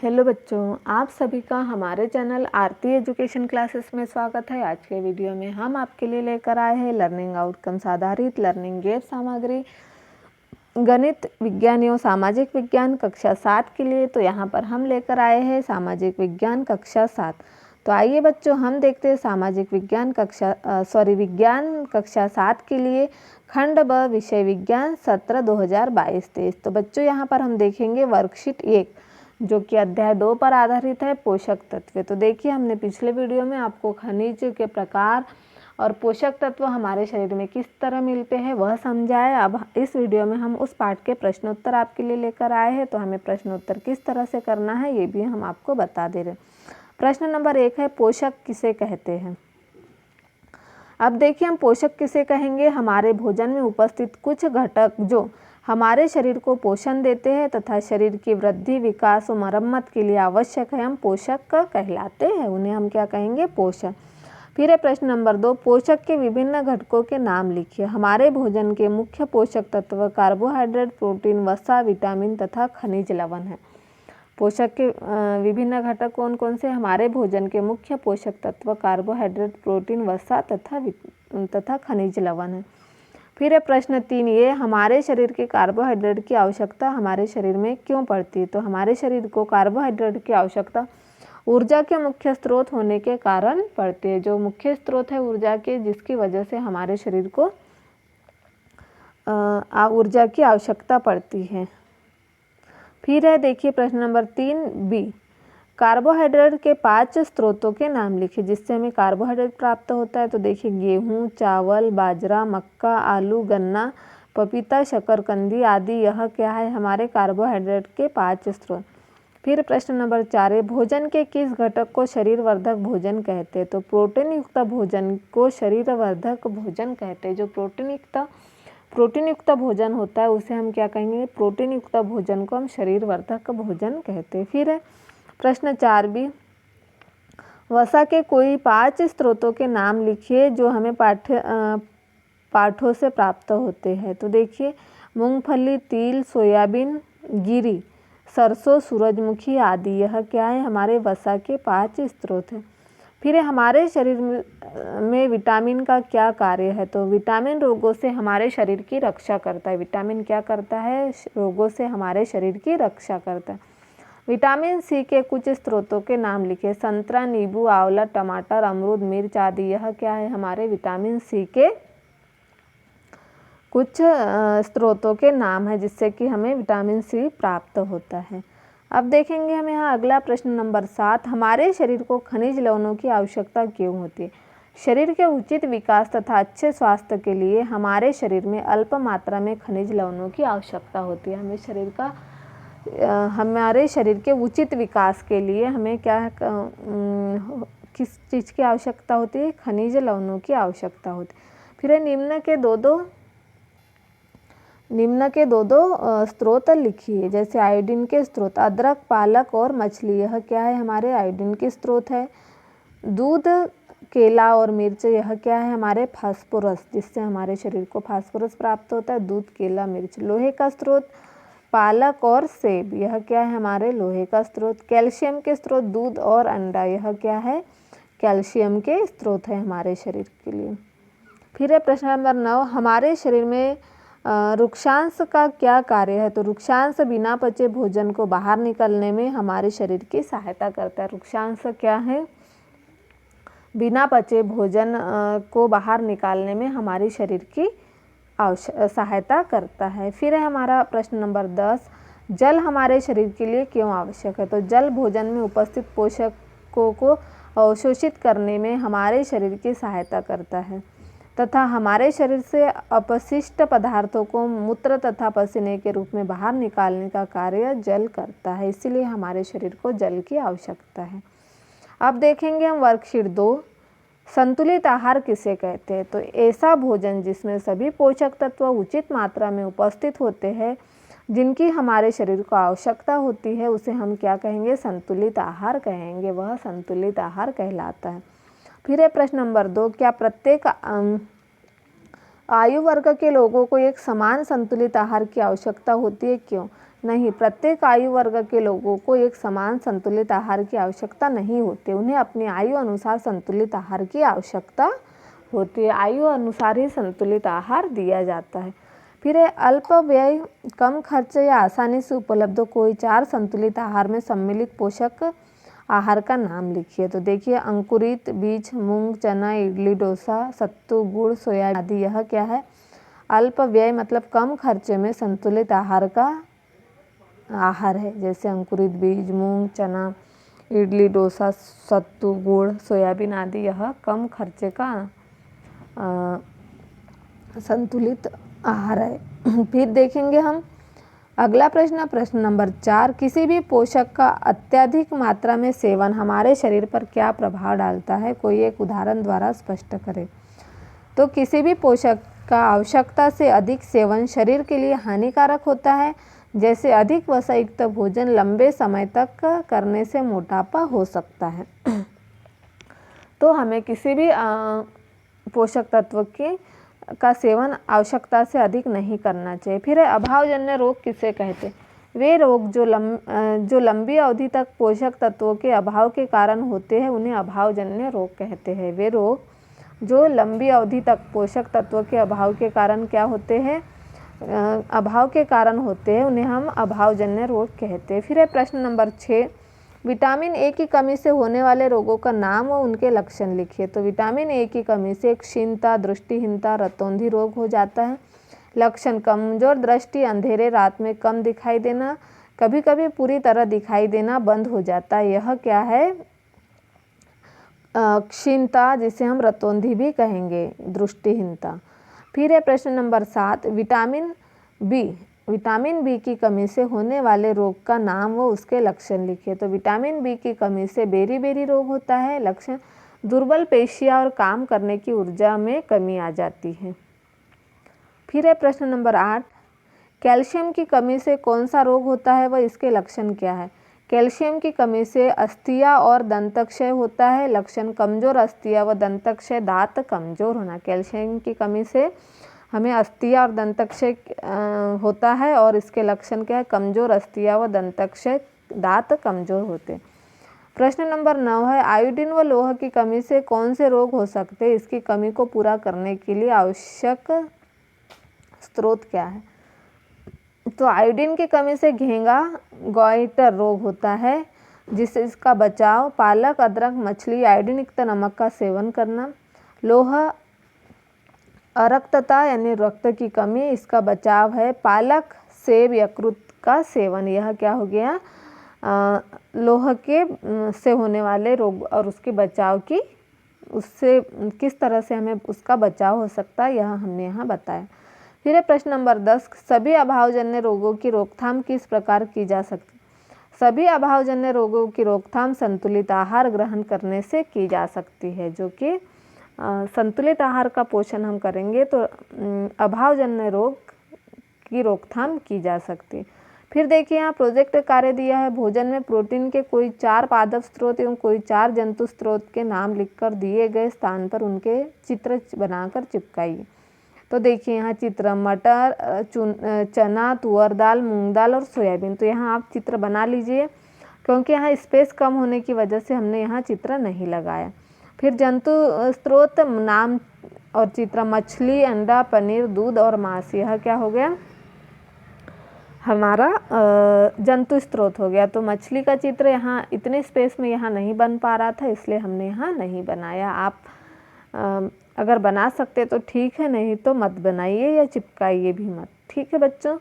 Hello बच्चों, आप सभी का हमारे चैनल आरती एजुकेशन क्लासेस में स्वागत है। आज के वीडियो में हम आपके लिए लेकर आए हैं लर्निंग आउटकम्स आधारित लर्निंग गेट सामग्री गणित विज्ञान एवं सामाजिक विज्ञान कक्षा 7 के लिए। तो यहाँ पर हम लेकर आए हैं सामाजिक विज्ञान कक्षा 7। तो आइए बच्चों हम देखते हैं सामाजिक विज्ञान विज्ञान कक्षा 7 के लिए खंड ब विषय विज्ञान सत्र 2022-23। तो बच्चों यहाँ पर हम देखेंगे वर्कशीट 1 जो कि अध्याय 2 पर आधारित है, पोषक तत्व। तो देखिए हमने पिछले वीडियो में आपको खनिज के प्रकार और पोषक तत्व हमारे शरीर में किस तरह मिलते हैं वह समझाए। अब इस वीडियो में हम उस पाठ के प्रश्नोत्तर आपके लिए लेकर आए हैं। तो हमें प्रश्नोत्तर किस तरह से करना है ये भी हम आपको बता दे रहे हैं। प्रश्न नंबर 1 है, पोषक किसे कहते हैं। अब देखिए हम पोषक किसे कहेंगे, हमारे भोजन में उपस्थित कुछ घटक जो हमारे शरीर को पोषण देते हैं तथा शरीर की वृद्धि, विकास और मरम्मत के लिए आवश्यक है, हम पोषक कहलाते हैं। उन्हें हम क्या कहेंगे, पोषक। फिर है प्रश्न नंबर 2, पोषक के विभिन्न घटकों के नाम लिखिए। हमारे भोजन के मुख्य पोषक तत्व कार्बोहाइड्रेट, प्रोटीन, वसा, विटामिन तथा खनिज लवण है। पोषक के विभिन्न घटक कौन कौन से, हमारे भोजन के मुख्य पोषक तत्व कार्बोहाइड्रेट, प्रोटीन, वसा तथा खनिज लवण है। फिर है प्रश्न 3, ये हमारे शरीर के कार्बोहाइड्रेट की आवश्यकता हमारे शरीर में क्यों पड़ती है। तो हमारे शरीर को कार्बोहाइड्रेट की आवश्यकता ऊर्जा के मुख्य स्रोत होने के कारण पड़ती है। जो मुख्य स्रोत है ऊर्जा के, जिसकी वजह से हमारे शरीर को ऊर्जा की आवश्यकता पड़ती है। फिर है देखिए प्रश्न नंबर 3b, कार्बोहाइड्रेट के 5 स्रोतों के नाम लिखिए जिससे हमें कार्बोहाइड्रेट प्राप्त होता है। तो देखिए गेहूं, चावल, बाजरा, मक्का, आलू, गन्ना, पपीता, शकरकंदी आदि, यह क्या है, हमारे कार्बोहाइड्रेट के 5 स्रोत। फिर प्रश्न नंबर 4 है, भोजन के किस घटक को शरीरवर्धक भोजन कहते हैं। तो प्रोटीन युक्त भोजन को शरीरवर्धक भोजन कहते हैं। जो प्रोटीन युक्त भोजन होता है उसे हम क्या कहेंगे, प्रोटीन युक्त भोजन को हम शरीरवर्धक भोजन कहते हैं। फिर है प्रश्न 4b, वसा के कोई 5 स्रोतों के नाम लिखिए जो हमें पाठों से प्राप्त होते हैं। तो देखिए मूंगफली, तिल, सोयाबीन, गिरी, सरसों, सूरजमुखी आदि, यह क्या है, हमारे वसा के 5 स्रोत हैं। फिर हमारे शरीर में विटामिन का क्या कार्य है। तो विटामिन रोगों से हमारे शरीर की रक्षा करता है। विटामिन क्या करता है, रोगों से हमारे शरीर की रक्षा करता है। विटामिन सी के कुछ स्रोतों के नाम लिखे। संतरा, नींबू, आंवला, टमाटर, अमरूद, मिर्च आदि, यह क्या है, हमारे विटामिन सी के कुछ स्रोतों के नाम है जिससे कि हमें विटामिन सी प्राप्त होता है। अब देखेंगे हम यहाँ अगला प्रश्न नंबर 7, हमारे शरीर को खनिज लवणों की आवश्यकता क्यों होती है। शरीर के उचित विकास तथा अच्छे स्वास्थ्य के लिए हमारे शरीर में अल्प मात्रा में खनिज लवणों की आवश्यकता होती है। हमारे शरीर के उचित विकास के लिए हमें किस चीज़ की आवश्यकता होती है, खनिज लवणों की आवश्यकता होती है। फिर निम्न के दो स्रोत लिखिए। जैसे आयोडीन के स्रोत, अदरक, पालक और मछली, यह क्या है, हमारे आयोडीन के स्रोत है। दूध, केला और मिर्च, यह क्या है, हमारे फास्फोरस, जिससे हमारे शरीर को फास्फोरस प्राप्त होता है। दूध, केला, मिर्च। लोहे का स्रोत, पालक और सेब, यह क्या है, हमारे लोहे का स्रोत। कैल्शियम के स्रोत, दूध और अंडा, यह क्या है, कैल्शियम के स्रोत है हमारे शरीर के लिए। फिर है प्रश्न नंबर 9, हमारे शरीर में रुक्षांश का क्या कार्य है। तो रुक्षांश बिना पचे भोजन को बाहर निकलने में हमारे शरीर की सहायता करता है। रुक्षांश क्या है, बिना पचे भोजन को बाहर निकालने में हमारे शरीर की सहायता करता है। फिर है हमारा प्रश्न नंबर 10, जल हमारे शरीर के लिए क्यों आवश्यक है। तो जल भोजन में उपस्थित पोषकों को अवशोषित करने में हमारे शरीर की सहायता करता है तथा हमारे शरीर से अपशिष्ट पदार्थों को मूत्र तथा पसीने के रूप में बाहर निकालने का कार्य जल करता है। इसीलिए हमारे शरीर को जल की आवश्यकता है। अब देखेंगे हम वर्कशीट 2, संतुलित आहार किसे कहते हैं। तो ऐसा भोजन जिसमें सभी पोषक तत्व उचित मात्रा में उपस्थित होते हैं जिनकी हमारे शरीर को आवश्यकता होती है, उसे हम क्या कहेंगे, संतुलित आहार कहेंगे। वह संतुलित आहार कहलाता है। फिर है प्रश्न नंबर 2, क्या प्रत्येक आयु वर्ग के लोगों को एक समान संतुलित आहार की आवश्यकता होती है, क्यों। नहीं, प्रत्येक आयु वर्ग के लोगों को एक समान संतुलित आहार की आवश्यकता नहीं होती। उन्हें अपनी आयु अनुसार संतुलित आहार की आवश्यकता होती है। आयु अनुसार ही संतुलित आहार दिया जाता है। फिर है अल्प व्यय, कम खर्च या आसानी से उपलब्ध कोई 4 संतुलित आहार में सम्मिलित पोषक आहार का नाम लिखिए। तो देखिए, अंकुरित बीज, मूंग, चना, इडली, डोसा, सत्तू, गुड़, सोयाबीन आदि। यह क्या है? अल्प व्यय मतलब कम खर्चे में संतुलित आहार का आहार है। जैसे अंकुरित बीज, मूंग, चना, इडली, डोसा, सत्तू, गुड़, सोयाबीन आदि। यह कम खर्चे का संतुलित आहार है। फिर देखेंगे हम अगला प्रश्न नंबर 4, किसी भी पोषक का अत्यधिक मात्रा में सेवन हमारे शरीर पर क्या प्रभाव डालता है? कोई एक उदाहरण द्वारा स्पष्ट करें। तो किसी भी पोषक का आवश्यकता से अधिक सेवन शरीर के लिए हानिकारक होता है। जैसे अधिक वसायुक्त भोजन लंबे समय तक करने से मोटापा हो सकता है। तो हमें किसी भी पोषक तत्व का सेवन आवश्यकता से अधिक नहीं करना चाहिए। फिर है अभावजन्य रोग किसे कहते हैं? वे रोग जो लंबी अवधि तक पोषक तत्वों के अभाव के कारण होते हैं उन्हें अभावजन्य रोग कहते हैं। वे रोग जो लंबी अवधि तक पोषक तत्वों के अभाव के कारण क्या होते हैं? अभाव के कारण होते हैं, उन्हें हम अभावजन्य रोग कहते हैं। फिर है प्रश्न नंबर 6, विटामिन ए की कमी से होने वाले रोगों का नाम व उनके लक्षण लिखिए। तो विटामिन ए की कमी से क्षीणता, दृष्टिहीनता, रतौंधी रोग हो जाता है। लक्षण कमजोर दृष्टि, अंधेरे रात में कम दिखाई देना, कभी कभी पूरी तरह दिखाई देना बंद हो जाता है। यह क्या है? क्षीणता, जिसे हम रतौंधी भी कहेंगे, दृष्टिहीनता। फिर है प्रश्न नंबर 7, विटामिन बी की कमी से होने वाले रोग का नाम व उसके लक्षण लिखिए। तो विटामिन बी की कमी से बेरी रोग होता है। लक्षण दुर्बल पेशियां और काम करने की ऊर्जा में कमी आ जाती है। फिर है प्रश्न नंबर 8, कैल्शियम की कमी से कौन सा रोग होता है व इसके लक्षण क्या है? कैल्शियम की कमी से अस्थियां और दंतक्षय होता है। लक्षण कमजोर अस्थियां व दंतक्षय, दांत कमजोर होना। कैल्शियम की कमी से हमें अस्थियां और दंतक्षय होता है और इसके लक्षण क्या है? कमजोर अस्थियां व दंतक्षय, दांत कमजोर होते। प्रश्न नंबर 9 है, आयोडीन व लोह की कमी से कौन से रोग हो सकते हैं? इसकी कमी को पूरा करने के लिए आवश्यक स्रोत क्या है? तो आयोडीन की कमी से घेंगा गॉइटर रोग होता है, जिससे इसका बचाव पालक, अदरक, मछली, आयोडीन युक्त नमक का सेवन करना। लोह अरक्तता यानी रक्त की कमी, इसका बचाव है पालक, सेब, यकृत का सेवन। यह क्या हो गया? लोह के से होने वाले रोग और उसके बचाव की, उससे किस तरह से हमें उसका बचाव हो सकता है, यह हमने यहाँ बताया। फिर है प्रश्न नंबर 10, सभी अभावजन्य रोगों की रोकथाम किस प्रकार की जा सकती? सभी अभावजन्य रोगों की रोकथाम संतुलित आहार ग्रहण करने से की जा सकती है। जो कि संतुलित आहार का पोषण हम करेंगे तो अभावजन्य रोग की रोकथाम की जा सकती है। फिर देखिए, यहाँ प्रोजेक्ट कार्य दिया है, भोजन में प्रोटीन के कोई 4 पादप स्रोत एवं कोई 4 जंतु स्रोत के नाम लिखकर दिए गए स्थान पर उनके चित्र बनाकर चिपकाइए। तो देखिए यहाँ चित्र, मटर, चना, तुअर दाल, मूंग दाल और सोयाबीन। तो यहाँ आप चित्र बना लीजिए, क्योंकि यहाँ स्पेस कम होने की वजह से हमने यहाँ चित्र नहीं लगाया। फिर जंतु स्रोत नाम और चित्र, मछली, अंडा, पनीर, दूध और मांस। यह क्या हो गया? हमारा जंतु स्रोत हो गया। तो मछली का चित्र यहाँ इतने स्पेस में यहाँ नहीं बन पा रहा था, इसलिए हमने यहाँ नहीं बनाया। आप अगर बना सकते तो ठीक है, नहीं तो मत बनाइए या चिपकाइए भी मत। ठीक है बच्चों।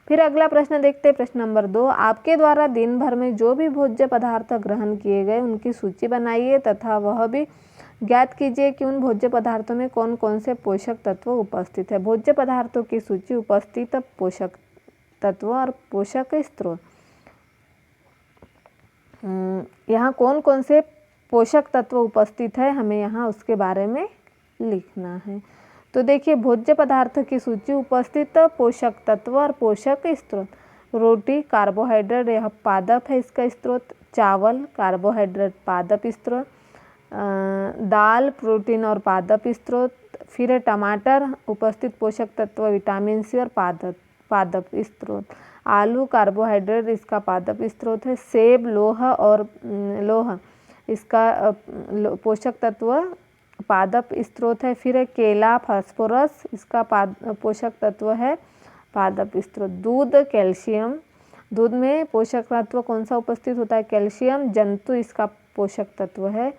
फिर अगला प्रश्न देखते हैं, प्रश्न नंबर 2, आपके द्वारा दिन भर में जो भी भोज्य पदार्थ ग्रहण किए गए उनकी सूची बनाइए तथा वह भी ज्ञात कीजिए कि उन भोज्य पदार्थों में कौन कौन से पोषक तत्व उपस्थित है। भोज्य पदार्थों की सूची, उपस्थित पोषक तत्व और पोषक स्रोत। यहाँ कौन कौन से पोषक तत्व उपस्थित है, हमें यहाँ उसके बारे में लिखना है। तो देखिए, भोज्य पदार्थ की सूची, उपस्थित पोषक तत्व और पोषक स्रोत। रोटी कार्बोहाइड्रेट, यह पादप है, इसका स्रोत। चावल कार्बोहाइड्रेट, पादप स्रोत। दाल प्रोटीन और पादप स्रोत। फिर टमाटर उपस्थित पोषक तत्व विटामिन सी और पादप स्रोत। आलू कार्बोहाइड्रेट इसका पादप स्रोत है। सेब लौह इसका पोषक तत्व पादप स्रोत है। फिर केला फास्फोरस इसका पोषक तत्व है पादप स्रोत। दूध कैल्शियम, दूध में पोषक तत्व कौन सा उपस्थित होता है? कैल्शियम। जंतु इसका पोषक तत्व है,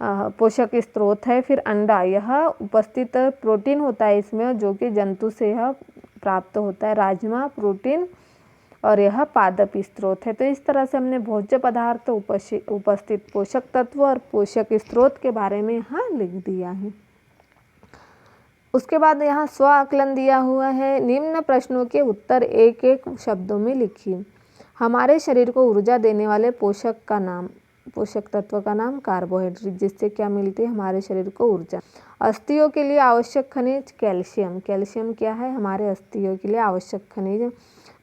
पोषक स्रोत है। फिर अंडा, यह उपस्थित प्रोटीन होता है इसमें जो कि जंतु से यह प्राप्त होता है। राजमा प्रोटीन और यह पादप स्रोत है। तो इस तरह से हमने भोज्य पदार्थ उपस्थित पोषक तत्व और पोषक स्रोत के बारे में यहाँ लिख दिया है। उसके बाद यहाँ स्व आकलन दिया हुआ है। निम्न प्रश्नों के उत्तर एक एक शब्दों में लिखिए। हमारे शरीर को ऊर्जा देने वाले पोषक तत्व का नाम कार्बोहाइड्रेट, जिससे क्या मिलती है? हमारे शरीर को ऊर्जा। अस्थियों के लिए आवश्यक खनिज कैल्शियम, कैल्शियम क्या है? हमारे अस्थियों के लिए आवश्यक खनिज।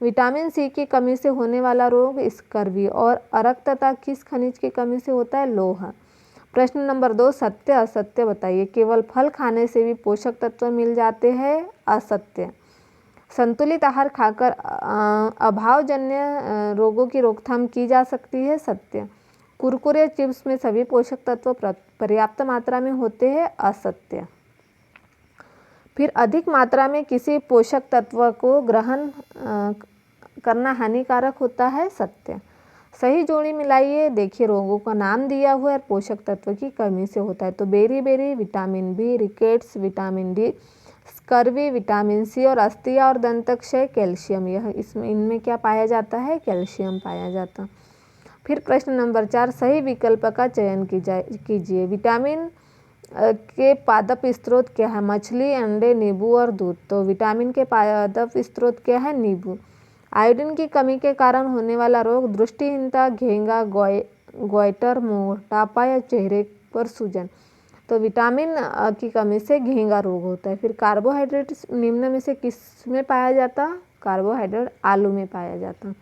विटामिन सी की कमी से होने वाला रोग स्कर्वी और अरक्तता किस खनिज की कमी से होता है? लौह। प्रश्न नंबर 2, सत्य असत्य बताइए। केवल फल खाने से भी पोषक तत्व मिल जाते हैं? असत्य। संतुलित आहार खाकर अभावजन्य रोगों की रोकथाम की जा सकती है? सत्य। कुरकुरे चिप्स में सभी पोषक तत्व पर्याप्त मात्रा में होते हैं? असत्य। फिर अधिक मात्रा में किसी पोषक तत्व को ग्रहण करना हानिकारक होता है? सत्य। सही जोड़ी मिलाइए। देखिए रोगों का नाम दिया हुआ है और पोषक तत्व की कमी से होता है। तो beriberi vitamin B, rickets vitamin D, scurvy vitamin C और अस्थिया और दंतक्षय कैल्शियम, यह इनमें क्या पाया जाता है? कैल्शियम पाया जाता। फिर प्रश्न नंबर 4, सही विकल्प का चयन कीजिए। विटामिन के पादप स्रोत क्या है? मछली, अंडे, नींबू और दूध। तो विटामिन के पादप स्रोत क्या है? नींबू। आयोडीन की कमी के कारण होने वाला रोग दृष्टिहीनता, घेंगा, गोइटर, मोटापा या चेहरे पर सूजन। तो विटामिन की कमी से घेंगा रोग होता है। फिर कार्बोहाइड्रेट निम्न में से किस में पाया जाता? कार्बोहाइड्रेट आलू में पाया जाता।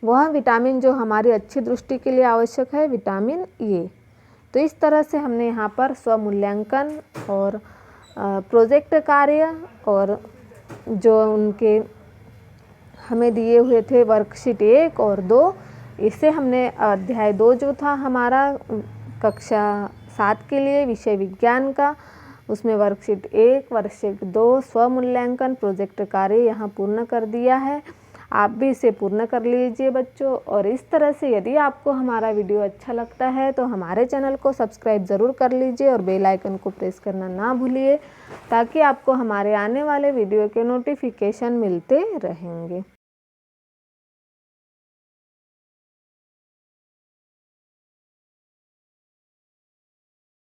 वह विटामिन जो हमारी अच्छी दृष्टि के लिए आवश्यक है, विटामिन ए। तो इस तरह से हमने यहाँ पर स्वमूल्यांकन और प्रोजेक्ट कार्य और जो उनके हमें दिए हुए थे वर्कशीट 1 और 2, इससे हमने अध्याय 2 जो था हमारा कक्षा 7 के लिए विषय विज्ञान का, उसमें वर्कशीट 1, वर्कशीट 2 स्वमूल्यांकन प्रोजेक्ट कार्य यहाँ पूर्ण कर दिया है। आप भी इसे पूर्ण कर लीजिए बच्चों। और इस तरह से यदि आपको हमारा वीडियो अच्छा लगता है तो हमारे चैनल को सब्सक्राइब ज़रूर कर लीजिए और बेल आइकन को प्रेस करना ना भूलिए, ताकि आपको हमारे आने वाले वीडियो के नोटिफिकेशन मिलते रहेंगे।